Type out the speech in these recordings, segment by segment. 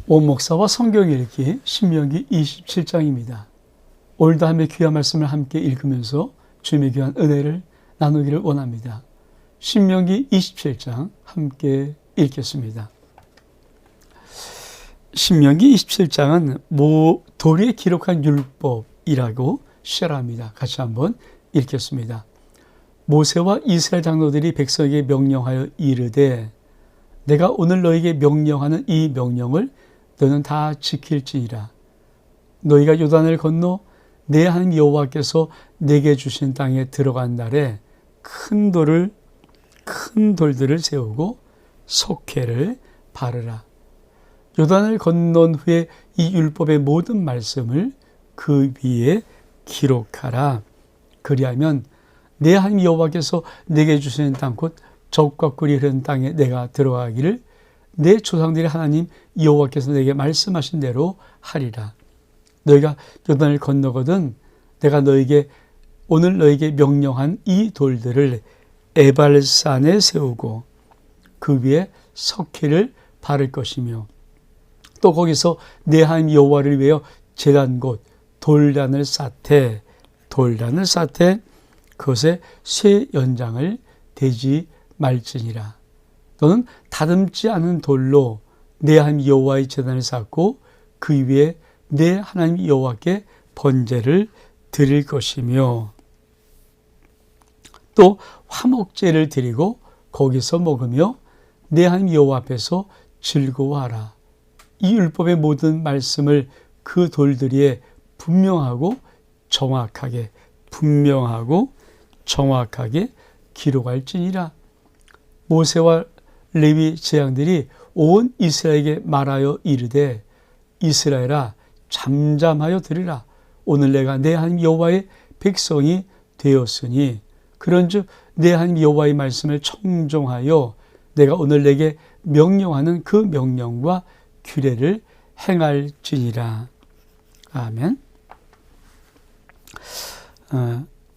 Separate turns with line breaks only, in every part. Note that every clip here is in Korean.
오 목사와 성경 읽기 신명기 27장입니다. 오늘도 함께 귀한 말씀을 함께 읽으면서 주님의 귀한 은혜를 나누기를 원합니다. 신명기 27장 함께 읽겠습니다. 신명기 27장은 도리에 기록한 율법이라고 시작합니다. 같이 한번 읽겠습니다. 모세와 이스라엘 장로들이 백성에게 명령하여 이르되 내가 오늘 너에게 명령하는 이 명령을 너는 다 지킬지니라. 너희가 요단을 건너 내 하나님 여호와께서 내게 주신 땅에 들어간 날에 큰 돌들을 세우고 석회를 바르라. 요단을 건넌 후에 이 율법의 모든 말씀을 그 위에 기록하라. 그리하면 내 하나님 여호와께서 내게 주시는 땅 곧 젖과 꿀이 흐르는 땅에 내가 들어가기를 내 조상들의 하나님 여호와께서 내게 말씀하신 대로 하리라. 너희가 요단을 건너거든 내가 오늘 너에게 명령한 이 돌들을 에발산에 세우고 그 위에 석회를 바를 것이며 또 거기서 내 하나님 여호와를 위하여 제단 곧 돌단을 쌓되 그것에 쇠 연장을 대지 말지니라. 너는 다듬지 않은 돌로 내 하나님 여호와의 제단을 쌓고 그 위에 내 하나님 여호와께 번제를 드릴 것이며 또 화목제를 드리고 거기서 먹으며 내 하나님 여호와 앞에서 즐거워하라. 이 율법의 모든 말씀을 그 돌들 위에 분명하고 정확하게 기록할지니라. 모세와 레위 제장들이 온 이스라엘에게 말하여 이르되 이스라엘아 잠잠하여 들으라. 오늘 내가 내 하나님 여호와의 백성이 되었으니 그런즉 내 하나님 여호와의 말씀을 청종하여 내가 오늘 내게 명령하는 그 명령과 규례를 행할지니라. 아멘.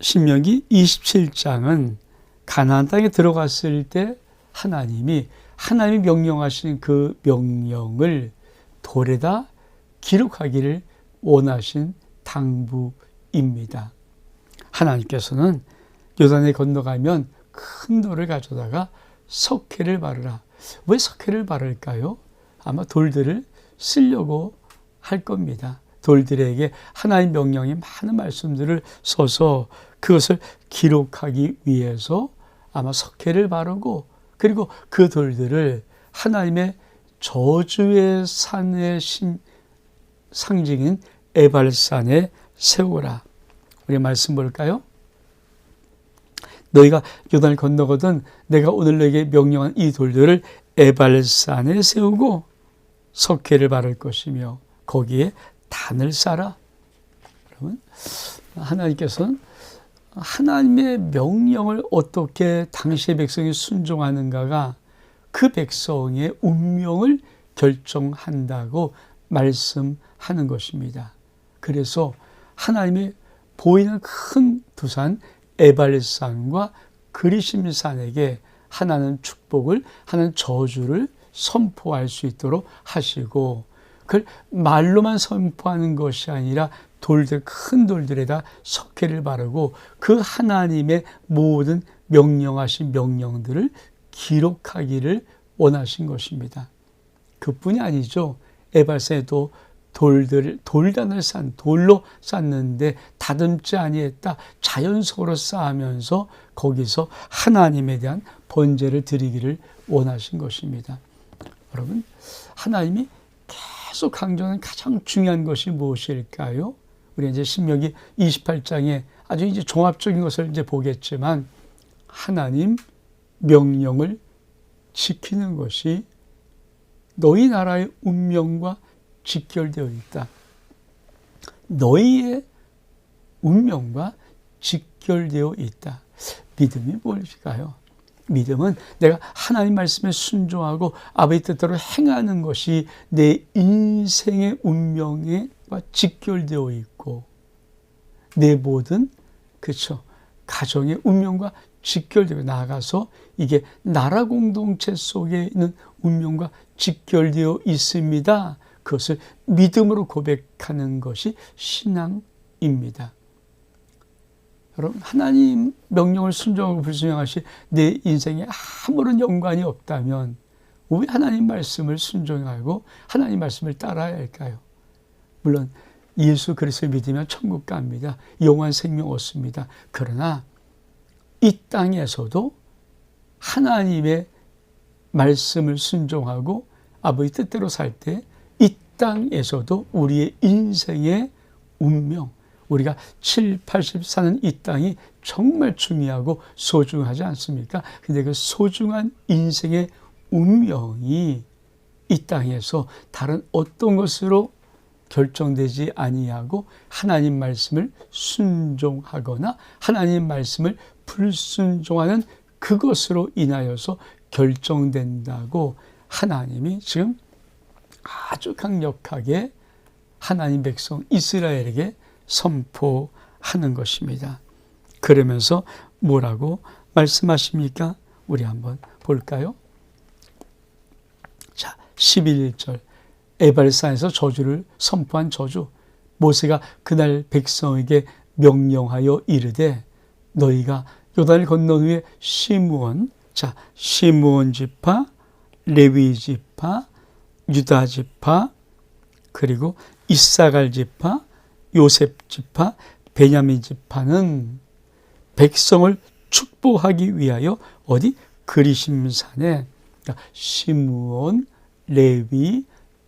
신명기 27장은 가나안 땅에 들어갔을 때 하나님이 명령하신 그 명령을 돌에다 기록하기를 원하신 당부입니다. 하나님께서는 요단에 건너가면 큰 돌을 가져다가 석회를 바르라. 왜 석회를 바를까요? 아마 돌들을 쓰려고 할 겁니다. 돌들에게 하나님의 명령의 많은 말씀들을 써서 그것을 기록하기 위해서 아마 석회를 바르고 그리고 그 돌들을 하나님의 저주의 산의 상징인 에발산에 세우라. 우리 말씀 볼까요? 너희가 요단을 건너거든 내가 오늘 너에게 명령한 이 돌들을 에발산에 세우고 석회를 바를 것이며 거기에 단을 쌓아. 여러분, 하나님께서는 하나님의 명령을 어떻게 당시의 백성이 순종하는가가 그 백성의 운명을 결정한다고 말씀하는 것입니다. 그래서 하나님이 보이는 큰 두 산 에발산과 그리심산에게 하나는 축복을 하나는 저주를 선포할 수 있도록 하시고 그걸 말로만 선포하는 것이 아니라 큰 돌들에다 석회를 바르고 그 하나님의 모든 명령하신 명령들을 기록하기를 원하신 것입니다. 그뿐이 아니죠. 에발산에도 돌단을 돌로 쌓는데 다듬지 아니했다. 자연석으로 쌓으면서 거기서 하나님에 대한 번제를 드리기를 원하신 것입니다. 여러분, 하나님이 계속 강조하는 가장 중요한 것이 무엇일까요? 우리 이제 신명기 28장에 아주 이제 종합적인 것을 이제 보겠지만 하나님 명령을 지키는 것이 너희 나라의 운명과 직결되어 있다. 너희의 운명과 직결되어 있다. 믿음이 무엇일까요? 믿음은 내가 하나님 말씀에 순종하고 아버지 뜻대로 행하는 것이 내 인생의 운명과 직결되어 있고 내 모든 가정의 운명과 직결되고 나아가서 이게 나라 공동체 속에 있는 운명과 직결되어 있습니다. 그것을 믿음으로 고백하는 것이 신앙입니다. 여러분, 하나님 명령을 순종하고 불순종하시 내 인생에 아무런 연관이 없다면 왜 하나님 말씀을 순종하고 하나님 말씀을 따라야 할까요? 물론 예수 그리스도를 믿으면 천국 갑니다. 영원한 생명 얻습니다. 그러나 이 땅에서도 하나님의 말씀을 순종하고 아버지 뜻대로 살 때 이 땅에서도 우리의 인생의 운명, 우리가 7, 80 사는 이 땅이 정말 중요하고 소중하지 않습니까? 근데 그 소중한 인생의 운명이 이 땅에서 다른 어떤 것으로 결정되지 아니하고 하나님 말씀을 순종하거나 하나님 말씀을 불순종하는 그것으로 인하여서 결정된다고 하나님이 지금 아주 강력하게 하나님 백성 이스라엘에게 선포하는 것입니다. 그러면서 뭐라고 말씀하십니까? 우리 한번 볼까요? 자, 11절 에발산에서 저주를 선포한 저주. 모세가 그날 백성에게 명령하여 이르되 너희가 요단을 건넌 후에 시므온, 자, 시므온 지파, 레위 지파, 유다 지파, 그리고 이사갈 지파, 요셉 지파, 베냐민 지파는 백성을 축복하기 위하여 어디? 그리심산에 시므온, 레위,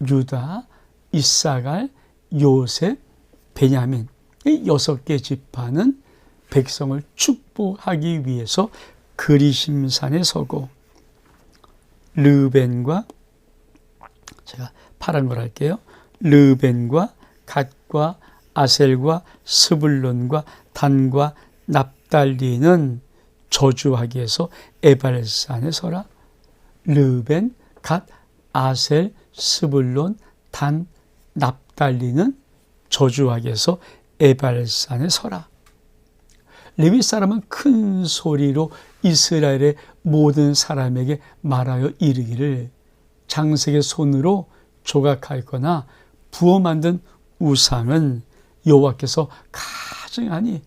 유다, 이사갈, 요셉, 베냐민 이 6개 지파는 백성을 축복하기 위해서 그리심산에 서고 르벤과 제가 파란 걸 할게요. 르벤과 갓과 아셀과 스불론과 단과 납달리는 저주하기 위해서 에발산에 서라. 르벤, 갓, 아셀, 스불론, 단, 납달리는 저주하기 위해서 에발산에 서라. 레위 사람은 큰 소리로 이스라엘의 모든 사람에게 말하여 이르기를 장색의 손으로 조각하였거나 부어 만든 우상은 여호와께서 가증하니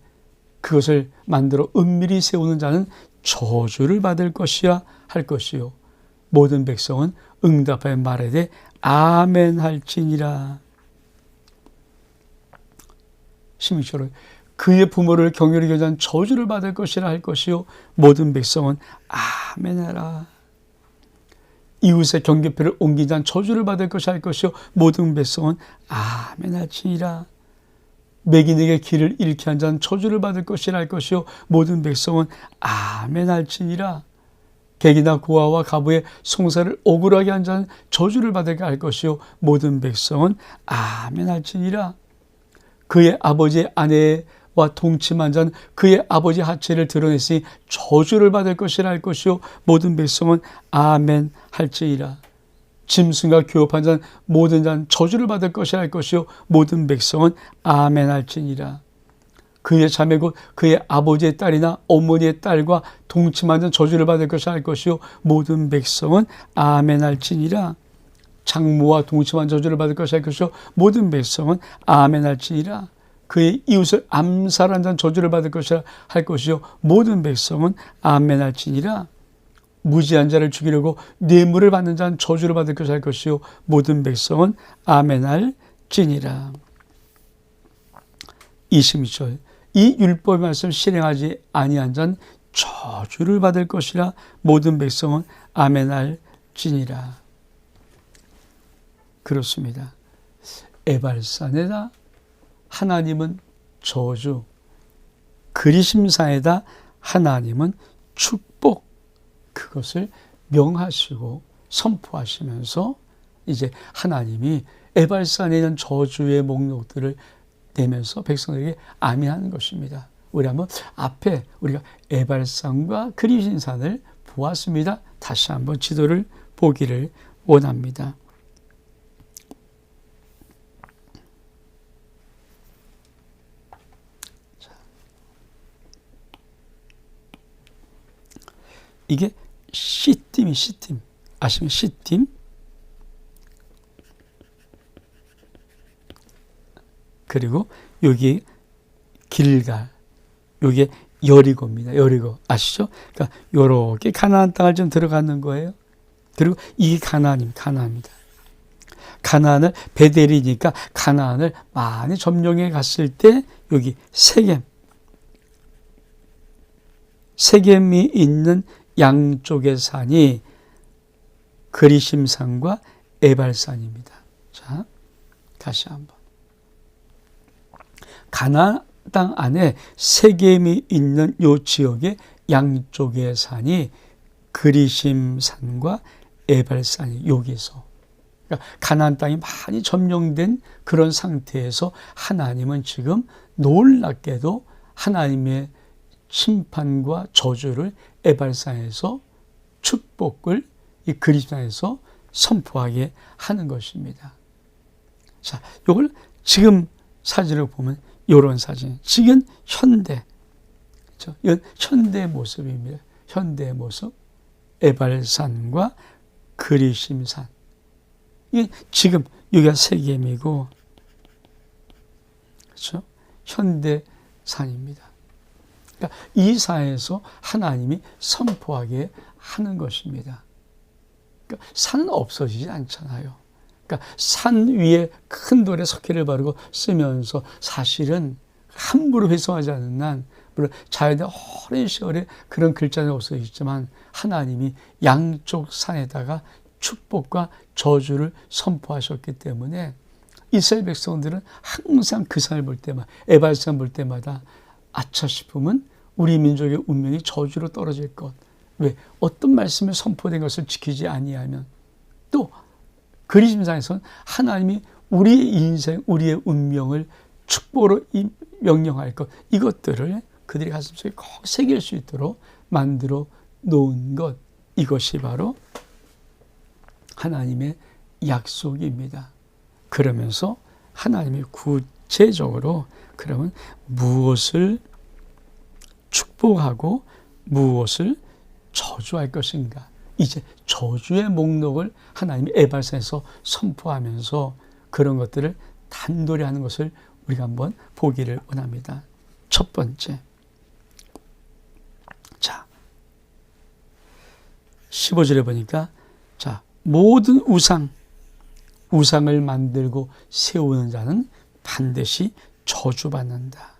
그것을 만들어 은밀히 세우는 자는 저주를 받을 것이야 할 것이요 모든 백성은 응답하여 말하되 아멘 할지니라. 16절은 그의 부모를 경외히 여자는 저주를 받을 것이라 할 것이요 모든 백성은 아멘하라. 이웃의 경계표를 옮긴 자는 저주를 받을 것이 할 것이요 모든 백성은 아멘할지니라. 매gin에게 길을 잃게 한 자는 저주를 받을 것이라 할 것이요 모든 백성은 아멘할지니라. 객이나 고아와 가부의 송사를 억울하게 한 자는 저주를 받을 할 것이요 모든 백성은 아멘할지니라. 그의 아버지의 아내와 동침한 자는 그의 아버지 하체를 드러냈으니 저주를 받을 것이라 할 것이요 모든 백성은 아멘 할지니라. 짐승과 교업한 자는 모든 자는 저주를 받을 것이라 할 것이요 모든 백성은 아멘 할지니라. 그의 자매 곧 그의 아버지의 딸이나 어머니의 딸과 동침한 자는 저주를 받을 것이라 할 것이요 모든 백성은 아멘 할지니라. 장모와 동침한 저주를 받을 것이라 할 것이요 모든 백성은 아멘 할지니라. 그의 이웃을 암살한 자는 저주를 받을 것이라 할 것이요 모든 백성은 아멘 할지니라. 무지한 자를 죽이려고 뇌물을 받는 자는 저주를 받을 것이라 할 것이요 모든 백성은 아멘 할지니라. 22절 이 율법의 말씀 실행하지 아니한 자는 저주를 받을 것이라 모든 백성은 아멘 할지니라. 그렇습니다. 에발산에다 하나님은 저주, 그리심산에다 하나님은 축복, 그것을 명하시고 선포하시면서 이제 하나님이 에발산에 있는 저주의 목록들을 내면서 백성들에게 아멘하는 것입니다. 우리 한번 앞에 우리가 에발산과 그리심산을 보았습니다. 다시 한번 지도를 보기를 원합니다. 이게 시딤이 시딤 아시면 시딤 그리고 여기 길갈, 여기 여리고입니다. 여리고 아시죠? 그러니까 요렇게 가나안 땅을 좀 들어가는 거예요. 그리고 이게 가나안입니다. 가나안을 베델이니까 가나안을 많이 점령해 갔을 때 여기 세겜이 있는 양쪽의 산이 그리심산과 에발산입니다. 자, 다시 한번. 가나안 땅 안에 세겜이 있는 요 지역의 양쪽의 산이 그리심산과 에발산이 여기서, 그러니까 가나안 땅이 많이 점령된 그런 상태에서 하나님은 지금 놀랍게도 하나님의 심판과 저주를 에발산에서 축복을 이 그리심산에서 선포하게 하는 것입니다. 자, 이걸 지금 사진을 보면 이런 사진, 지금 현대, 그렇죠? 이건 현대 모습입니다. 현대 모습, 에발산과 그리심산. 이게 지금 여기가 세겜이고, 그렇죠? 현대산입니다. 그러니까 이 산에서 하나님이 선포하게 하는 것입니다. 그러니까 산은 없어지지 않잖아요. 그러니까 산 위에 큰 돌에 석회를 바르고 쓰면서 사실은 함부로 회송하지 않는 한, 물론 자연의 오랜 세월에 그런 글자는 없어지지만 하나님이 양쪽 산에다가 축복과 저주를 선포하셨기 때문에 이스라엘 백성들은 항상 그 산을 볼 때마다, 에발산 볼 때마다 아차 싶으면 우리 민족의 운명이 저주로 떨어질 것. 왜? 어떤 말씀에 선포된 것을 지키지 아니하면. 또 그리심산에서는 하나님이 우리의 인생, 우리의 운명을 축복으로 명령할 것, 이것들을 그들의 가슴속에 꼭 새길 수 있도록 만들어 놓은 것, 이것이 바로 하나님의 약속입니다. 그러면서 하나님이 구체적으로 그러면 무엇을 축복하고 무엇을 저주할 것인가, 이제 저주의 목록을 하나님이 에발산에서 선포하면서 그런 것들을 단도리 하는 것을 우리가 한번 보기를 원합니다. 첫 번째, 자 15절에 보니까, 자 모든 우상을 만들고 세우는 자는 반드시 저주받는다.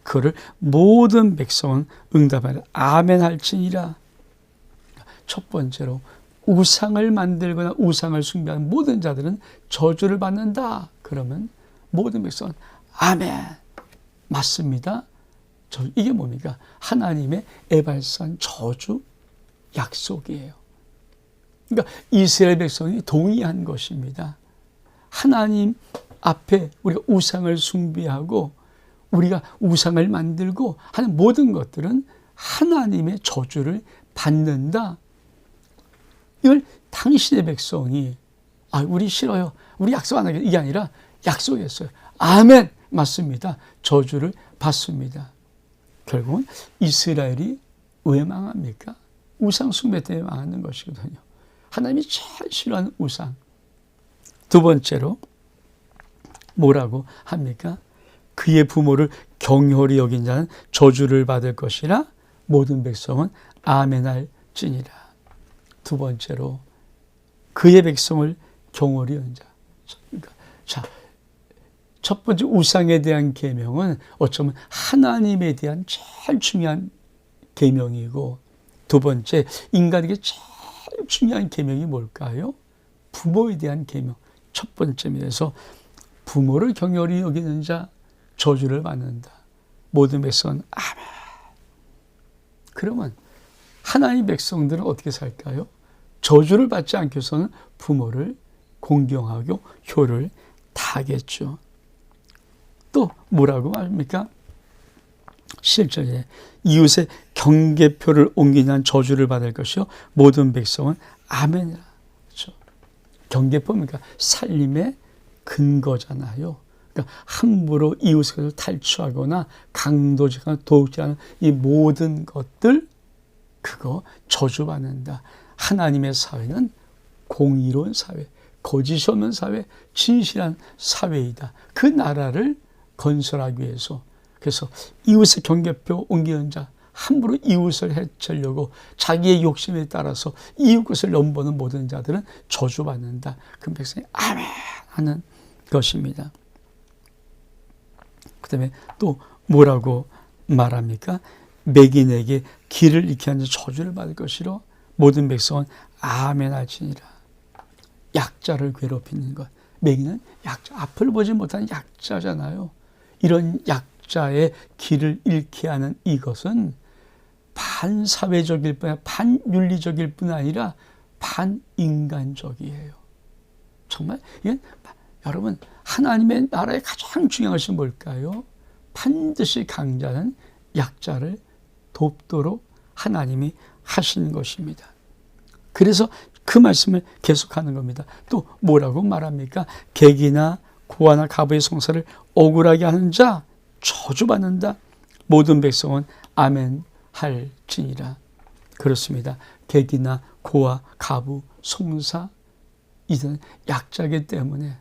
그를 모든 백성은 응답하라 아멘 할지니라. 첫 번째로 우상을 만들거나 우상을 숭배하는 모든 자들은 저주를 받는다. 그러면 모든 백성은 아멘, 맞습니다. 이게 뭡니까? 하나님의 에발산 저주 약속이에요. 그러니까 이스라엘 백성이 동의한 것입니다. 하나님 앞에 우리가 우상을 숭배하고 우리가 우상을 만들고 하는 모든 것들은 하나님의 저주를 받는다. 이걸 당신의 백성이 우리 싫어요, 우리 약속 안 하겠다, 이게 아니라 약속했어요. 아멘, 맞습니다. 저주를 받습니다. 결국은 이스라엘이 왜 망합니까? 우상 숭배 때문에 망하는 것이거든요. 하나님이 제일 싫어하는 우상. 두 번째로 뭐라고 합니까? 그의 부모를 경홀히 여긴 자는 저주를 받을 것이라 모든 백성은 아멘할지니라. 두 번째로 그의 백성을 경홀히 여긴 자. 그러니까, 자, 첫 번째 우상에 대한 계명은 어쩌면 하나님에 대한 제일 중요한 계명이고, 두 번째 인간에게 제일 중요한 계명이 뭘까요? 부모에 대한 계명. 첫 번째입니다. 그래서 부모를 경홀히 여기는 자 저주를 받는다. 모든 백성은 아멘. 그러면 하나님의 백성들은 어떻게 살까요? 저주를 받지 않기 위해서는 부모를 공경하고 효를 다하겠죠. 또 뭐라고 말합니까? 7절에 이웃의 경계표를 옮기는 저주를 받을 것이요 모든 백성은 아멘이라. 그렇죠? 경계표입니까? 살림의 근거잖아요. 그러니까 함부로 이웃을 탈취하거나 강도질하거나 도둑질하는 이 모든 것들, 그거 저주받는다. 하나님의 사회는 공의로운 사회, 거짓이 없는 사회, 진실한 사회이다. 그 나라를 건설하기 위해서, 그래서 이웃의 경계표 옮기는 자, 함부로 이웃을 해치려고 자기의 욕심에 따라서 이웃 것을 넘보는 모든 자들은 저주받는다. 그 백성이 아멘 하는 것입니다. 그 다음에 또 뭐라고 말합니까? 매gin에게 길을 잃게 하는 저주를 받을 것이로 모든 백성은 아멘 할지니라. 약자를 괴롭히는 것. 매gin은 약자, 앞을 보지 못하는 약자잖아요. 이런 약자의 길을 잃게 하는 이것은 반사회적일 뿐 아니라 반윤리적일 뿐 아니라 반인간적이에요. 정말 이건 여러분, 하나님의 나라의 가장 중요한 것이 뭘까요? 반드시 강자는 약자를 돕도록 하나님이 하신 것입니다. 그래서 그 말씀을 계속하는 겁니다. 또 뭐라고 말합니까? 객이나 고아나 과부의 송사를 억울하게 하는 자 저주받는다. 모든 백성은 아멘 할지니라. 그렇습니다. 객이나 고아, 과부, 송사, 이들은 약자이기 때문에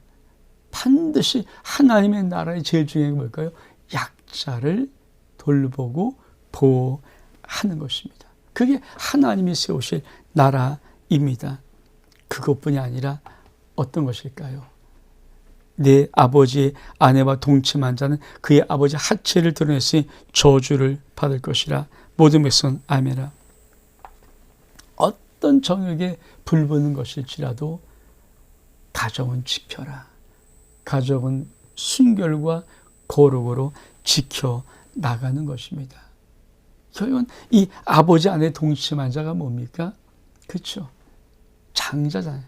반드시 하나님의 나라의 제일 중요한 게 뭘까요? 약자를 돌보고 보호하는 것입니다. 그게 하나님이 세우실 나라입니다. 그것뿐이 아니라 어떤 것일까요? 내 아버지의 아내와 동침한 자는 그의 아버지 하체를 드러냈으니 저주를 받을 것이라. 모든 백성은 아멘이라. 어떤 정욕에 불붙는 것일지라도 가정은 지켜라. 가정은 순결과 거룩으로 지켜 나가는 것입니다. 결국은 이 아버지 안에 동침한 자가 뭡니까? 그렇죠. 장자잖아요.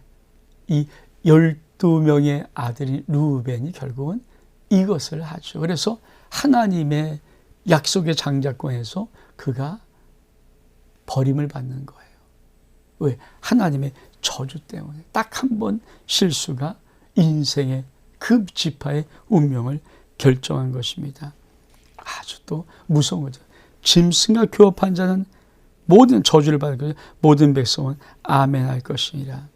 이 12명의 아들이 루벤이 결국은 이것을 하죠. 그래서 하나님의 약속의 장자권에서 그가 버림을 받는 거예요. 왜? 하나님의 저주 때문에. 딱 한 번 실수가 인생의 그 지파의 운명을 결정한 것입니다. 아주 또 무서운 거죠. 짐승과 교합한 자는 모든 저주를 받을 것이요 모든 백성은 아멘 할 것이니라.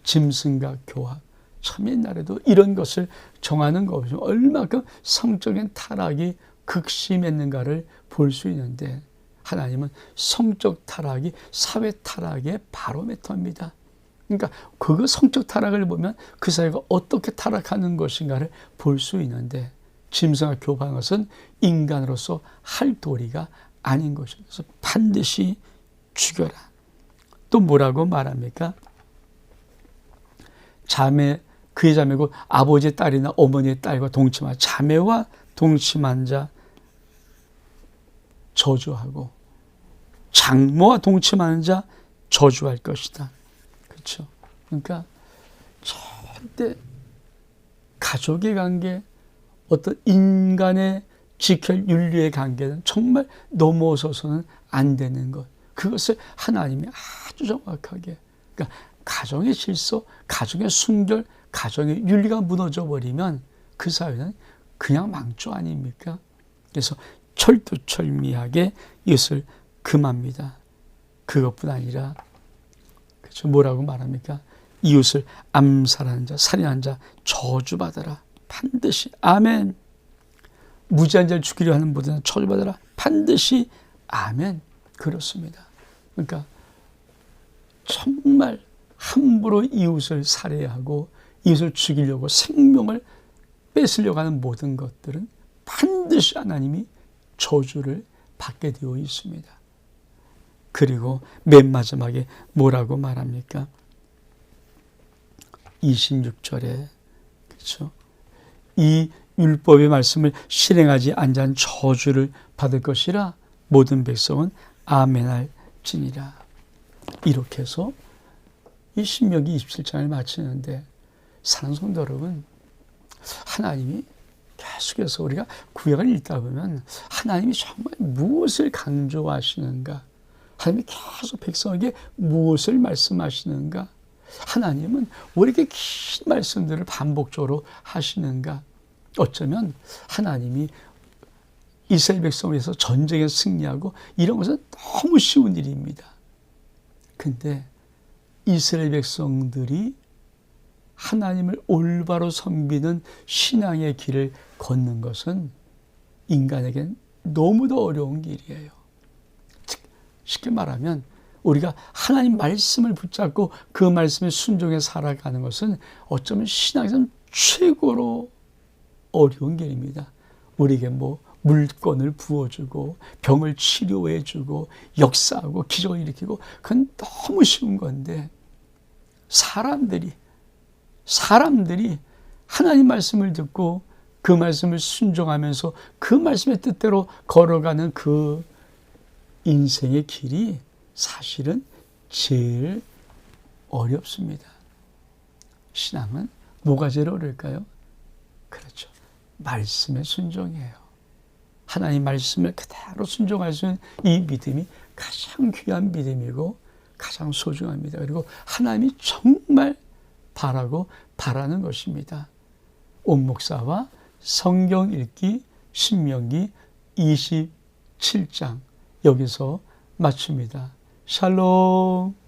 짐승과 교합. 참 옛날에도 이런 것을 정하는 것이 얼마큼 성적인 타락이 극심했는가를 볼 수 있는데 하나님은 성적 타락이 사회 타락의 바로미터입니다. 그러니까 그 성적 타락을 보면 그 사회가 어떻게 타락하는 것인가를 볼 수 있는데 짐승과 교합한 것은 인간으로서 할 도리가 아닌 것입니다. 그래서 반드시 죽여라. 또 뭐라고 말합니까? 자매, 그의 자매고 아버지의 딸이나 어머니의 딸과 동침한 자매와 동침한 자 저주하고 장모와 동침하는 자 저주할 것이다. 그렇죠? 그러니까 절대 가족의 관계, 어떤 인간의 지킬 윤리의 관계는 정말 넘어서서는 안 되는 것. 그것을 하나님이 아주 정확하게, 그러니까 가정의 질서, 가정의 순결, 가정의 윤리가 무너져 버리면 그 사회는 그냥 망조 아닙니까? 그래서 철두철미하게 이것을 금합니다. 그것뿐 아니라 그렇죠? 뭐라고 말합니까? 이웃을 암살하는 자, 살인하는 자 저주받아라. 반드시 아멘. 무지한 자를 죽이려 하는 모든 저주받아라. 반드시 아멘. 그렇습니다. 그러니까 정말 함부로 이웃을 살해하고 이웃을 죽이려고 생명을 뺏으려고 하는 모든 것들은 반드시 하나님이 저주를 받게 되어 있습니다. 그리고 맨 마지막에 뭐라고 말합니까? 26절에 그렇죠? 이 율법의 말씀을 실행하지 않은 저주를 받을 것이라 모든 백성은 아멘할지니라. 이렇게 해서 이 신명기 27장을 마치는데 사랑하는 성도 여러분, 하나님이 계속해서 우리가 구약을 읽다 보면 하나님이 정말 무엇을 강조하시는가, 하나님이 계속 백성에게 무엇을 말씀하시는가, 하나님은 왜 이렇게 긴 말씀들을 반복적으로 하시는가. 어쩌면 하나님이 이스라엘 백성을 위해서 전쟁에 승리하고 이런 것은 너무 쉬운 일입니다. 근데 이스라엘 백성들이 하나님을 올바로 섬기는 신앙의 길을 걷는 것은 인간에겐 너무도 어려운 길이에요. 즉, 쉽게 말하면 우리가 하나님 말씀을 붙잡고 그 말씀에 순종해 살아가는 것은 어쩌면 신앙에서는 최고로 어려운 길입니다. 우리에게 물건을 부어주고 병을 치료해주고 역사하고 기적을 일으키고 그건 너무 쉬운 건데 사람들이 하나님 말씀을 듣고 그 말씀을 순종하면서 그 말씀의 뜻대로 걸어가는 그 인생의 길이 사실은 제일 어렵습니다. 신앙은 뭐가 제일 어려울까요? 그렇죠. 말씀의 순종이에요. 하나님 말씀을 그대로 순종할 수 있는 이 믿음이 가장 귀한 믿음이고 가장 소중합니다. 그리고 하나님이 정말 바라는 것입니다. 온 목사와 성경 읽기 신명기 27장 여기서 마칩니다. 샬롬.